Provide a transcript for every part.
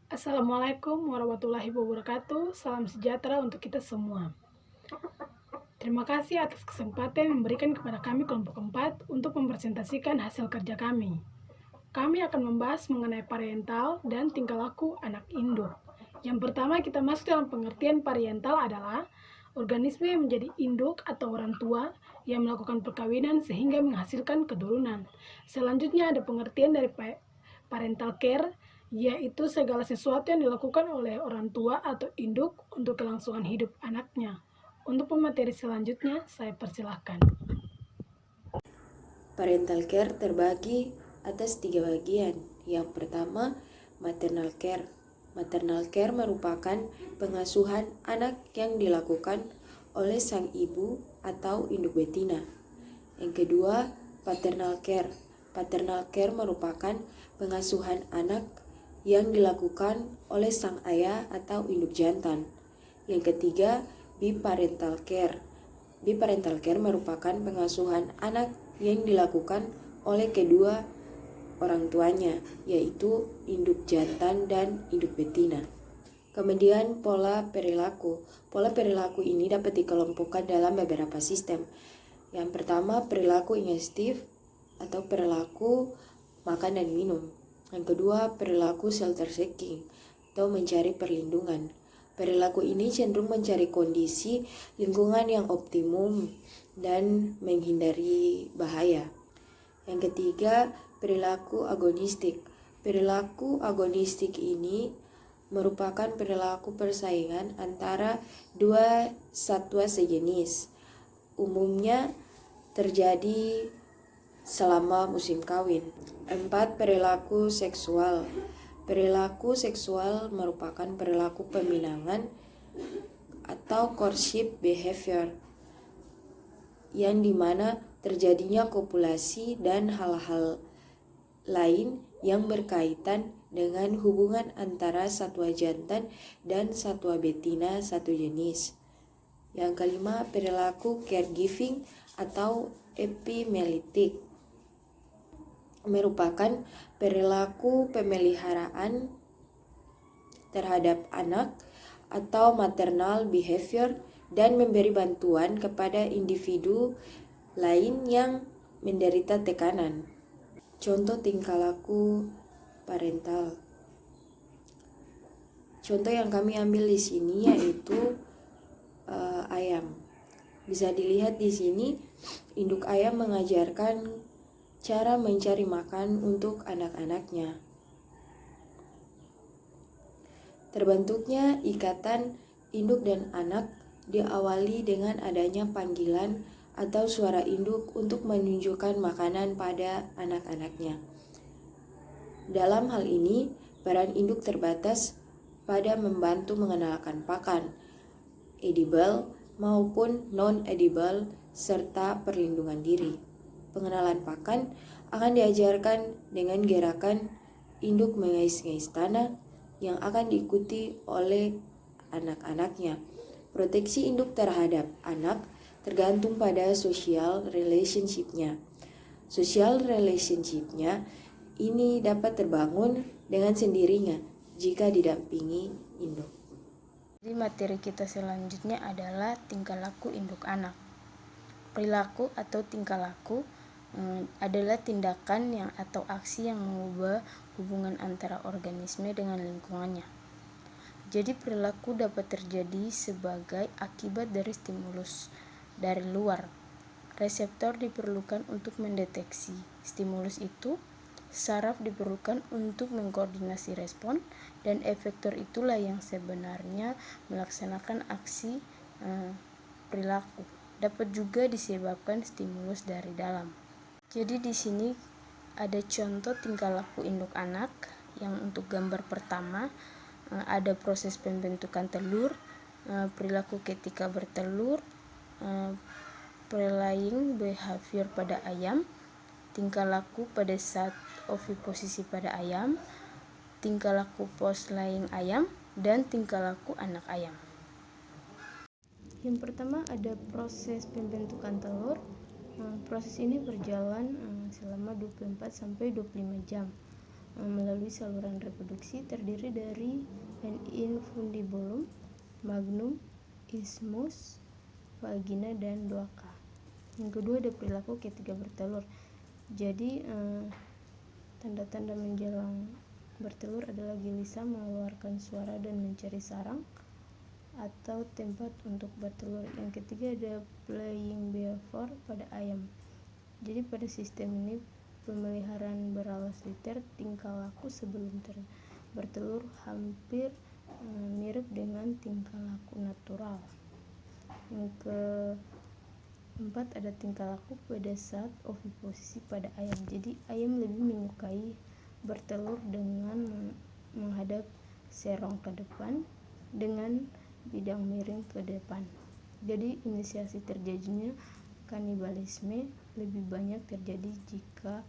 Assalamualaikum warahmatullahi wabarakatuh. Salam sejahtera untuk kita semua. Terima kasih atas kesempatan yang memberikan kepada kami kelompok 4 untuk mempresentasikan hasil kerja kami. Kami akan membahas mengenai parental dan tingkah laku anak induk. Yang pertama kita masuk dalam pengertian parental adalah organisme yang menjadi induk atau orang tua yang melakukan perkawinan sehingga menghasilkan keturunan. Selanjutnya ada pengertian dari parental care, yaitu segala sesuatu yang dilakukan oleh orang tua atau induk untuk kelangsungan hidup anaknya. Untuk pemateri selanjutnya, saya persilahkan. Parental care terbagi atas 3 bagian. Yang pertama, maternal care. Maternal care merupakan pengasuhan anak yang dilakukan oleh sang ibu atau induk betina. Yang kedua, paternal care. Paternal care merupakan pengasuhan anak yang dilakukan oleh sang ayah atau induk jantan. Yang ketiga, biparental care. Biparental care merupakan pengasuhan anak yang dilakukan oleh kedua orang tuanya, yaitu induk jantan dan induk betina. Kemudian pola perilaku. Pola perilaku ini dapat dikelompokkan dalam beberapa sistem. Yang pertama, perilaku ingestif atau perilaku makan dan minum. Yang kedua, perilaku shelter seeking atau mencari perlindungan. Perilaku ini cenderung mencari kondisi lingkungan yang optimum dan menghindari bahaya. Yang ketiga, perilaku agonistik. Perilaku agonistik ini merupakan perilaku persaingan antara dua satwa sejenis. Umumnya terjadi selama musim kawin. 4. Perilaku seksual. Perilaku seksual merupakan perilaku peminangan atau courtship behavior yang dimana terjadinya kopulasi dan hal-hal lain yang berkaitan dengan hubungan antara satwa jantan dan satwa betina satu jenis. Yang kelima, perilaku caregiving atau epimelitik merupakan perilaku pemeliharaan terhadap anak atau maternal behavior dan memberi bantuan kepada individu lain yang menderita tekanan. Contoh tingkah laku parental. Contoh yang kami ambil di sini yaitu ayam. Bisa dilihat di sini, induk ayam mengajarkan cara mencari makan untuk anak-anaknya. Terbentuknya ikatan induk dan anak diawali dengan adanya panggilan atau suara induk untuk menunjukkan makanan pada anak-anaknya. Dalam hal ini, peran induk terbatas pada membantu mengenalkan pakan, edible maupun non-edible, serta perlindungan diri. Pengenalan pakan akan diajarkan dengan gerakan induk mengais-ngais tanah yang akan diikuti oleh anak-anaknya. Proteksi induk terhadap anak tergantung pada social relationship-nya. Social relationship-nya ini dapat terbangun dengan sendirinya jika didampingi induk. Jadi materi kita selanjutnya adalah tingkah laku induk anak. Perilaku atau tingkah laku adalah tindakan yang atau aksi yang mengubah hubungan antara organisme dengan lingkungannya. Jadi perilaku dapat terjadi sebagai akibat dari stimulus dari luar. Reseptor diperlukan untuk mendeteksi stimulus itu, saraf diperlukan untuk mengkoordinasi respon, dan efektor itulah yang sebenarnya melaksanakan aksi perilaku. Dapat juga disebabkan stimulus dari dalam. Jadi di sini ada contoh tingkah laku induk anak yang untuk gambar pertama ada proses pembentukan telur, perilaku ketika bertelur, prelaying behavior pada ayam, tingkah laku pada saat oviposisi pada ayam, tingkah laku post laying ayam, dan tingkah laku anak ayam. Yang pertama ada proses pembentukan telur. Proses ini berjalan selama 24 sampai 25 jam. melalui saluran reproduksi terdiri dari infundibulum, magnum, isthmus, vagina, dan cloaca. Yang kedua ada perilaku ketika bertelur. Jadi tanda-tanda menjelang bertelur adalah gelisah, mengeluarkan suara, dan mencari sarang atau tempat untuk bertelur. Yang ketiga ada playing behavior pada ayam. Jadi pada sistem ini pemeliharaan beralas liter, tingkah laku sebelum bertelur hampir mirip dengan tingkah laku natural. Yang keempat ada tingkah laku pada saat oviposisi pada ayam. Jadi ayam lebih menyukai bertelur dengan menghadap serong ke depan dengan bidang miring ke depan. Jadi inisiasi terjadinya kanibalisme lebih banyak terjadi jika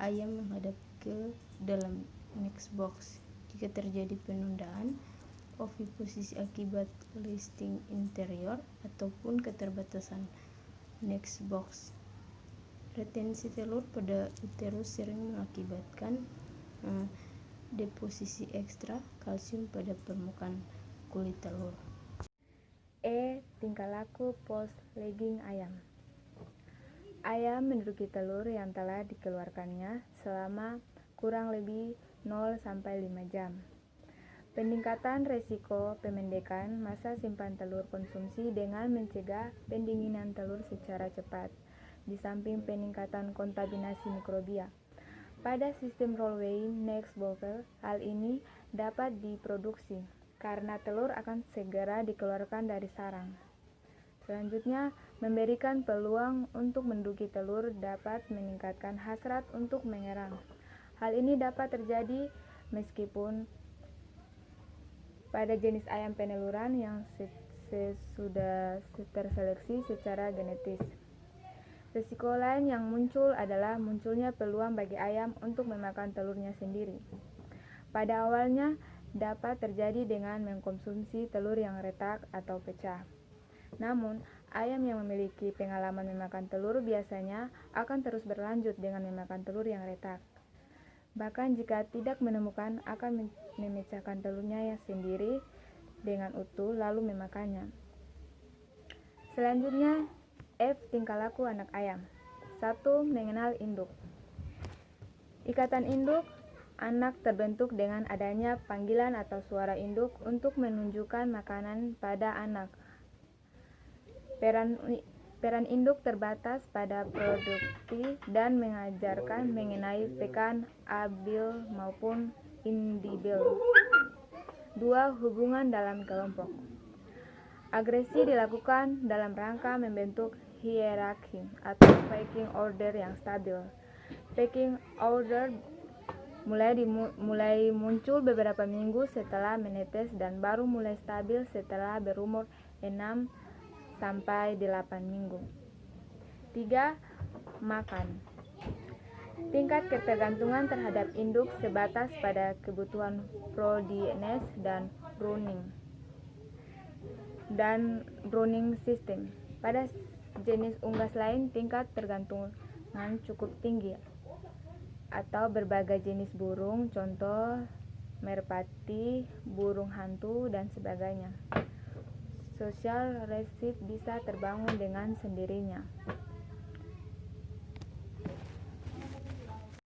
ayam menghadap ke dalam next box. Jika terjadi penundaan oviposisi akibat listing interior ataupun keterbatasan next box, retensi telur pada uterus sering mengakibatkan deposisi ekstra kalsium pada permukaan kulit telur. Tingkah laku post-legging ayam. Ayam menduduki telur yang telah dikeluarkannya selama kurang lebih 0-5 jam. Peningkatan resiko pemendekan masa simpan telur konsumsi dengan mencegah pendinginan telur secara cepat, di samping peningkatan kontaminasi mikrobia. Pada sistem roll-weighing next box, hal ini dapat diproduksi karena telur akan segera dikeluarkan dari sarang. Selanjutnya, memberikan peluang untuk menduduki telur dapat meningkatkan hasrat untuk menyerang. Hal ini dapat terjadi meskipun pada jenis ayam peneluran yang sudah terseleksi secara genetis. Risiko lain yang muncul adalah munculnya peluang bagi ayam untuk memakan telurnya sendiri. Pada awalnya, dapat terjadi dengan mengkonsumsi telur yang retak atau pecah. Namun, ayam yang memiliki pengalaman memakan telur biasanya akan terus berlanjut dengan memakan telur yang retak. Bahkan jika tidak menemukan, akan memecahkan telurnya sendiri dengan utuh lalu memakannya. Selanjutnya, tingkah laku anak ayam. 1. Mengenal induk. Ikatan induk anak terbentuk dengan adanya panggilan atau suara induk untuk menunjukkan makanan pada anak. Peran induk terbatas pada produksi dan mengajarkan mengenai pekan abil maupun indibil. 2. Hubungan dalam kelompok. Agresi dilakukan dalam rangka membentuk hierarki atau pecking order yang stabil. Pecking order mulai muncul beberapa minggu setelah menetes dan baru mulai stabil setelah berumur 6-8 minggu. 3. Makan. Tingkat ketergantungan terhadap induk sebatas pada kebutuhan proteins dan browning system. Pada jenis unggas lain, tingkat tergantungan cukup tinggi, atau berbagai jenis burung, contoh merpati, burung hantu, dan sebagainya. Social receipt bisa terbangun dengan sendirinya.